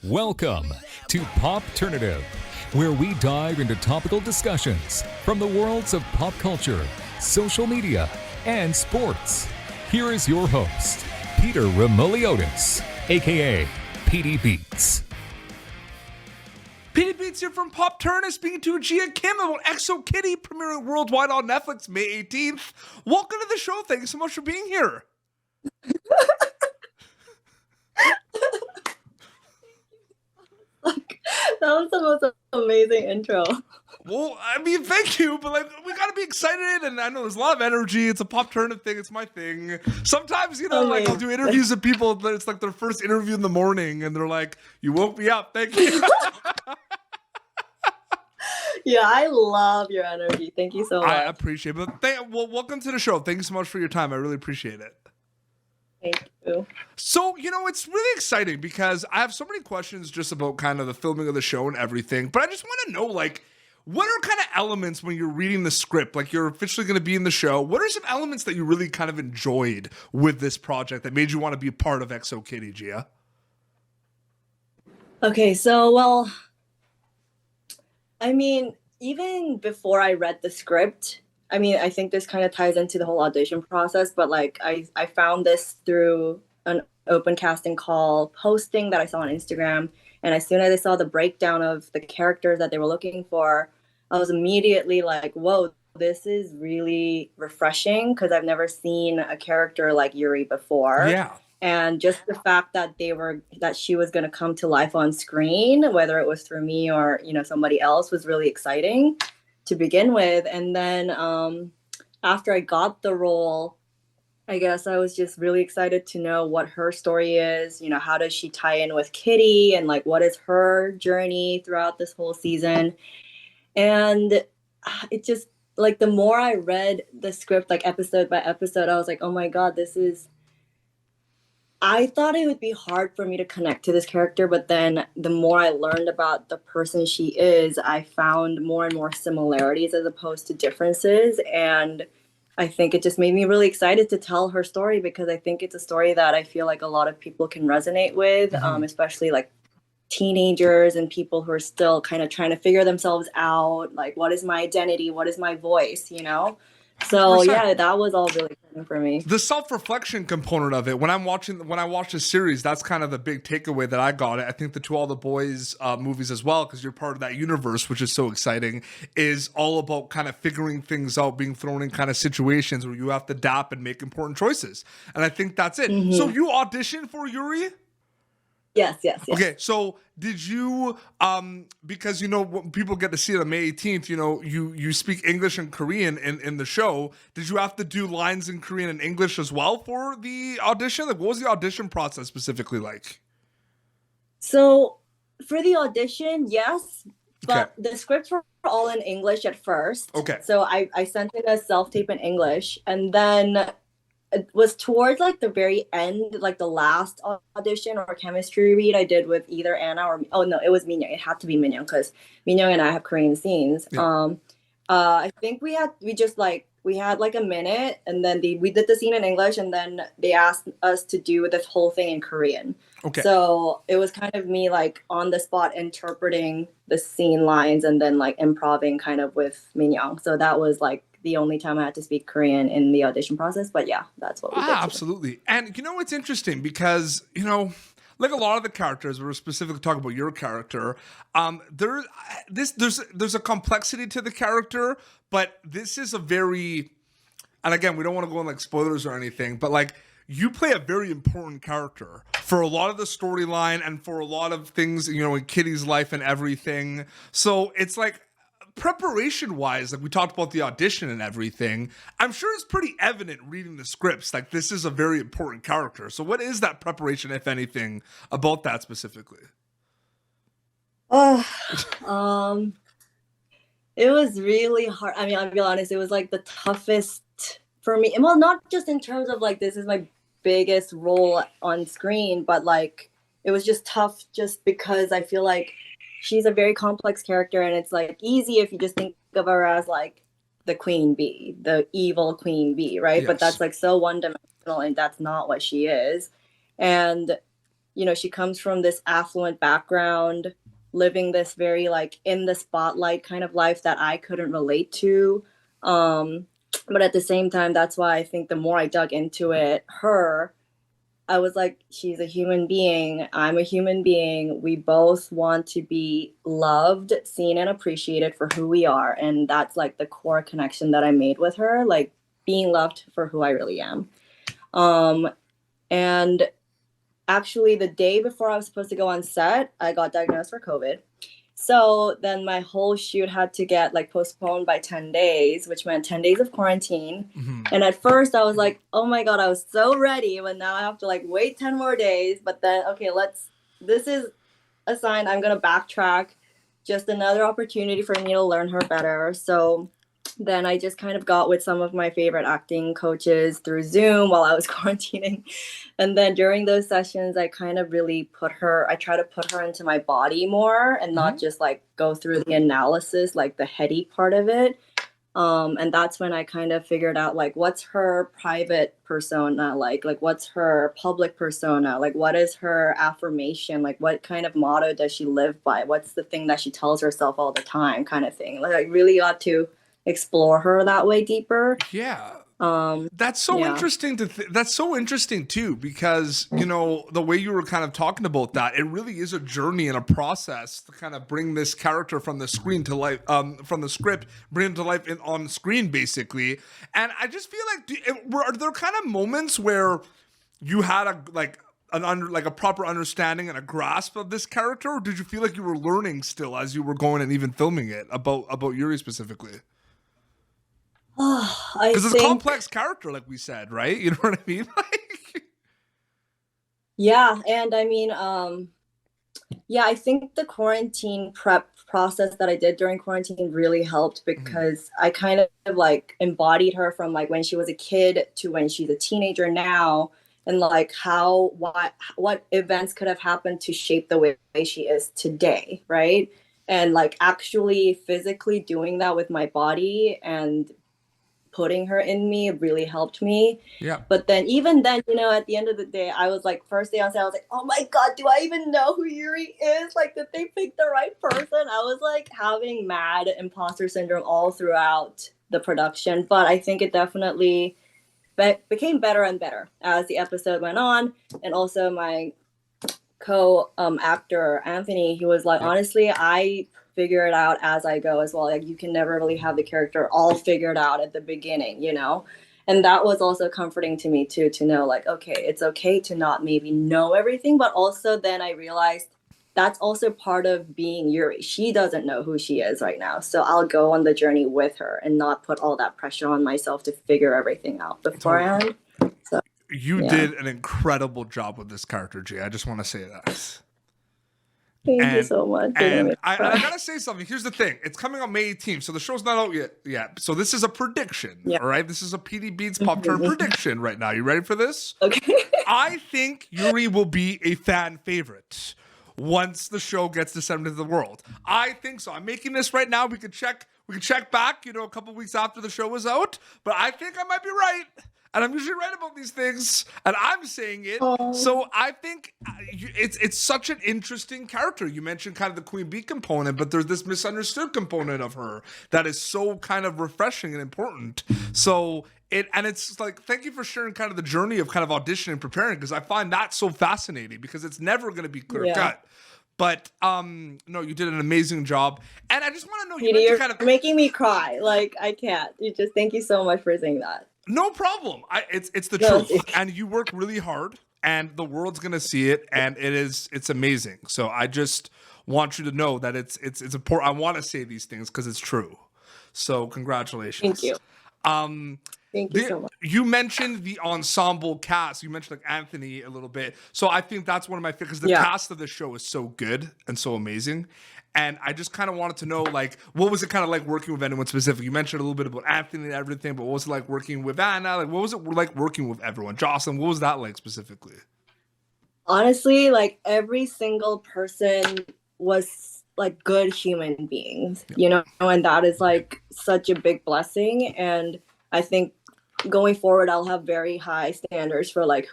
Welcome to Popternative, where we dive into topical discussions from the worlds of pop culture, social media, and sports. Here is your host, Peter Remoliotis, aka PD Beats. PD Beats here from Popternative, speaking to Gia Kim about Exo Kitty, premiering worldwide on Netflix May 18th. Welcome to the show. Thank you so much for being here. That was the most amazing intro. Well, I mean, thank you, but we gotta be excited, and I know there's a lot of energy. It's a Popternative thing. It's my thing. Sometimes, I'll do interviews with people that it's like their first interview in the morning, and they're like, "You woke me up. Thank you." Yeah, I love your energy. Thank you so much. I appreciate it. But welcome to the show. Thank you so much for your time. I really appreciate it. Thank you. So, it's really exciting because I have so many questions just about kind of the filming of the show and everything. But I just want to know, what are kind of elements when you're reading the script? Like, you're officially going to be in the show. What are some elements that you really kind of enjoyed with this project that made you want to be a part of Exo Kitty, Gia? Okay, so, even before I read the script, I think this kind of ties into the whole audition process, but I found this through an open casting call posting that I saw on Instagram. And as soon as I saw the breakdown of the characters that they were looking for, I was immediately like, whoa, this is really refreshing because I've never seen a character like Yuri before. Yeah. And just the fact that she was going to come to life on screen, whether it was through me or, somebody else, was really exciting to begin with. And then after I got the role, I guess I was just really excited to know what her story is. How does she tie in with Kitty, and what is her journey throughout this whole season? And it just, the more I read the script, episode by episode, I was like, oh my God, I thought it would be hard for me to connect to this character, but then the more I learned about the person she is, I found more and more similarities as opposed to differences. And I think it just made me really excited to tell her story, because I think it's a story that I feel like a lot of people can resonate with, especially teenagers and people who are still kind of trying to figure themselves out. What is my identity? What is my voice? So 100%. Yeah, that was all really exciting for me. The self-reflection component of it, when I watch the series, that's kind of the big takeaway that I got. I think the To All the Boys movies as well, because you're part of that universe, which is so exciting, is all about kind of figuring things out, being thrown in kind of situations where you have to adapt and make important choices. And I think that's it. Mm-hmm. So you auditioned for Yuri? Yes. Okay, so did you, because, when people get to see it on May 18th, you speak English and Korean in the show. Did you have to do lines in Korean and English as well for the audition? What was the audition process specifically like? So for the audition, yes, but The scripts were all in English at first. Okay. So I sent in a self-tape in English, and then it was towards the very end, the last audition or chemistry read I did with either Anna or, it was Minyoung. It had to be Minyoung because Minyoung and I have Korean scenes. Yeah. I think we had a minute, and then we did the scene in English, and then they asked us to do this whole thing in Korean. Okay. So it was kind of me on the spot interpreting the scene lines and then improvising kind of with Minyoung. So that was the only time I had to speak Korean in the audition process. But yeah, that's what we did. Absolutely. And it's interesting because, like a lot of the characters, we're specifically talking about your character, there's a complexity to the character, but this is a very, and again, we don't want to go on spoilers or anything, but you play a very important character for a lot of the storyline and for a lot of things, in Kitty's life and everything. So it's preparation wise, we talked about the audition and everything, I'm sure it's pretty evident reading the scripts, this is a very important character. So what is that preparation, if anything, about that specifically? It was really hard. I'll be honest, it was the toughest for me. Well, not just in terms of this is my biggest role on screen, but it was just tough just because I feel she's a very complex character, and it's easy if you just think of her as the queen bee, the evil queen bee, right? Yes. But that's so one-dimensional, and that's not what she is. And she comes from this affluent background, living this very like in the spotlight kind of life that I couldn't relate to. But at the same time, that's why I think the more I dug into it, I was like, she's a human being. I'm a human being. We both want to be loved, seen, and appreciated for who we are. And that's like the core connection that I made with her, like being loved for who I really am. And actually, the day before I was supposed to go on set, I got diagnosed for COVID. So then my whole shoot had to get like postponed by 10 days, which meant 10 days of quarantine. Mm-hmm. And at first I was like, oh my God, I was so ready, but now I have to like wait 10 more days. But then, okay, this is a sign I'm going to backtrack. Just another opportunity for me to learn her better. So then I just kind of got with some of my favorite acting coaches through Zoom while I was quarantining. And then during those sessions, I kind of really I try to put her into my body more and not just like go through the analysis, like the heady part of it. And that's when I kind of figured out like, what's her private persona like what's her public persona? Like, what is her affirmation? Like, what kind of motto does she live by? What's the thing that she tells herself all the time kind of thing? Like, I really got to explore her that way deeper. Yeah. That's so interesting that's so interesting too, because the way you were kind of talking about that, it really is a journey and a process to kind of bring this character from the screen to life, from the script, bring it to life on screen basically. And I just feel like, are there kind of moments where you had a proper understanding and a grasp of this character, or did you feel like you were learning still as you were going and even filming it about Yuri specifically? Because it's a complex character, like we said, right? You know what I mean? Yeah, and I mean, I think the quarantine prep process that I did during quarantine really helped, because I kind of like embodied her from like when she was a kid to when she's a teenager now, and like what events could have happened to shape the way she is today, right? And like actually physically doing that with my body and putting her in me really helped me. Yeah. But then even then, at the end of the day, I was like, first day on set, I was like, oh my God, do I even know who Yuri is? Like, did they pick the right person? I was like having mad imposter syndrome all throughout the production. But I think it definitely became better and better as the episode went on. And also my co-actor, Anthony, he was like, honestly, I figure it out as I go as well. Like, you can never really have the character all figured out at the beginning, And that was also comforting to me too, to know like, okay, it's okay to not maybe know everything, but also then I realized that's also part of being Yuri. She doesn't know who she is right now. So I'll go on the journey with her and not put all that pressure on myself to figure everything out beforehand. So you did an incredible job with this character, Gia. I just want to say that. Thank you so much. And I gotta say something. Here's the thing. It's coming on May 18th, so the show's not out yet. So this is a prediction, all right? This is a PD Beats Pop Turn prediction right now. You ready for this? Okay. I think Yuri will be a fan favorite once the show gets disseminated to the world. I think so. I'm making this right now. We could check back, a couple weeks after the show was out. But I think I might be right. And I'm usually right about these things, and I'm saying it. So I think it's such an interesting character. You mentioned kind of the Queen Bee component, but there's this misunderstood component of her that is so kind of refreshing and important. So it's like, thank you for sharing kind of the journey of kind of auditioning and preparing, because I find that so fascinating, because it's never going to be clear cut. But no, you did an amazing job, and I just want to know, you're making me cry. Like, I can't. Thank you so much for saying that. No problem. It's the truth, and you work really hard, and the world's gonna see it, and it's amazing. So I just want you to know that it's important. I want to say these things because it's true. So congratulations. Thank you. Thank you so much. You mentioned the ensemble cast. You mentioned like Anthony a little bit. So I think that's one of my favorites, because the cast of the show is so good and so amazing. And I just kind of wanted to know, like, what was it kind of like working with anyone specific? You mentioned a little bit about Anthony and everything, but what was it like working with Anna? Like, what was it like working with everyone? Jocelyn, what was that like specifically? Honestly, like, every single person was like good human beings, and that is like such a big blessing. And I think going forward, I'll have very high standards for like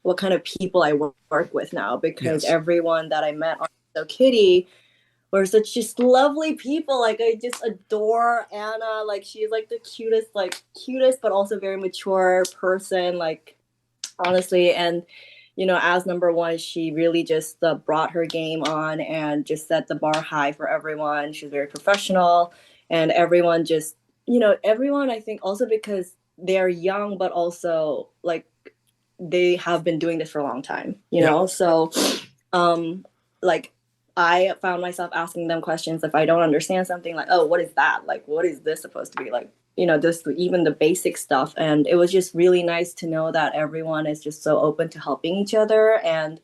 what kind of people I work with now, because Yes. everyone that I met on So Kitty were such just lovely people. Like I just adore Anna. Like she's like the cutest, but also very mature person. Like honestly, and as number one, she really just brought her game on and just set the bar high for everyone. She's very professional, and everyone just, everyone, I think also because they're young, but also like they have been doing this for a long time, so like I found myself asking them questions if I don't understand something, like, oh, what is that? Like, what is this supposed to be? Like, just even the basic stuff. And it was just really nice to know that everyone is just so open to helping each other. And,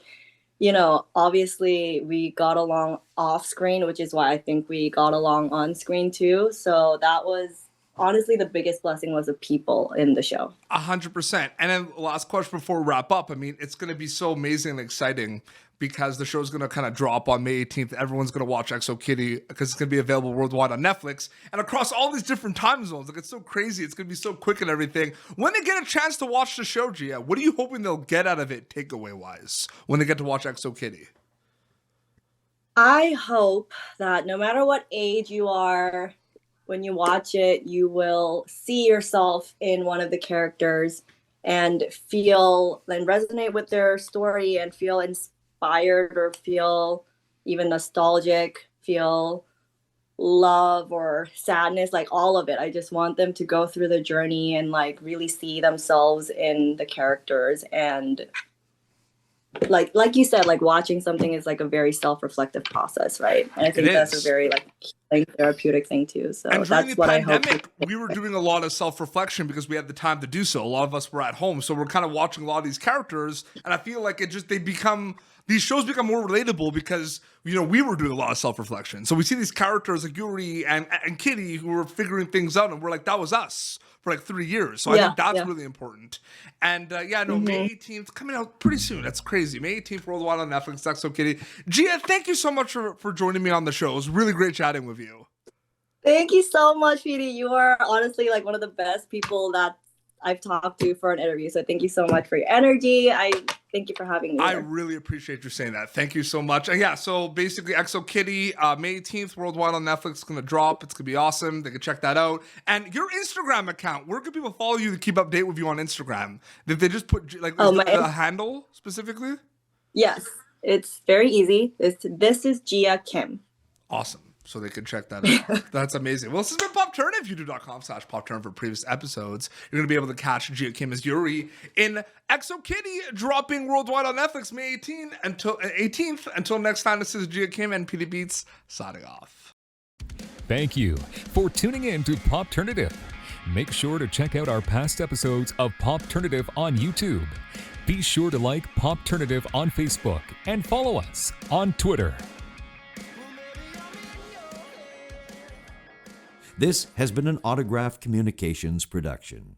obviously we got along off screen, which is why I think we got along on screen too. So that was honestly the biggest blessing, was the people in the show. 100%. And then last question before we wrap up. I mean, it's going to be so amazing and exciting because the show's going to kind of drop on May 18th. Everyone's going to watch XO Kitty because it's going to be available worldwide on Netflix and across all these different time zones. Like, it's so crazy. It's going to be so quick and everything. When they get a chance to watch the show, Gia, what are you hoping they'll get out of it takeaway-wise when they get to watch XO Kitty? I hope that no matter what age you are, when you watch it, you will see yourself in one of the characters and feel and resonate with their story and feel inspired or feel even nostalgic, feel love or sadness, like all of it. I just want them to go through the journey and like really see themselves in the characters. And like you said, like watching something is like a very self-reflective process, right? And I think that's a very like therapeutic thing too. So and during that's the what pandemic, I hope. we were doing a lot of self-reflection because we had the time to do so. A lot of us were at home, so we're kind of watching a lot of these characters, and I feel like these shows become more relatable because we were doing a lot of self-reflection. So we see these characters like Yuri and Kitty who were figuring things out, and we're like, that was us for like 3 years. So I think that's really important. And May 18th, coming out pretty soon. That's crazy. May 18th, worldwide on Netflix. XO Kitty. Gia, thank you so much for joining me on the show. It was really great chatting with you. Thank you so much, Petey. You are honestly like one of the best people that I've talked to for an interview. So thank you so much for your energy. I thank you for having me. I really appreciate you saying that. Thank you so much. And yeah, so basically XO Kitty, May 18th, worldwide on Netflix. It's going to drop. It's going to be awesome. They can check that out. And your Instagram account, where can people follow you to keep update with you on Instagram? Did they just put like a handle specifically? Yes, it's very easy. This is Gia Kim. Awesome. So they can check that out. That's amazing. Well, this has been Popternative, youtube.com/Popternative for previous episodes. You're going to be able to catch Gia Kim as Yuri in XO Kitty, dropping worldwide on Netflix May 18th. Until next time, this is Gia Kim and PD Beats signing off. Thank you for tuning in to Popternative. Make sure to check out our past episodes of Popternative on YouTube. Be sure to like Popternative on Facebook and follow us on Twitter. This has been an Autograph Communications production.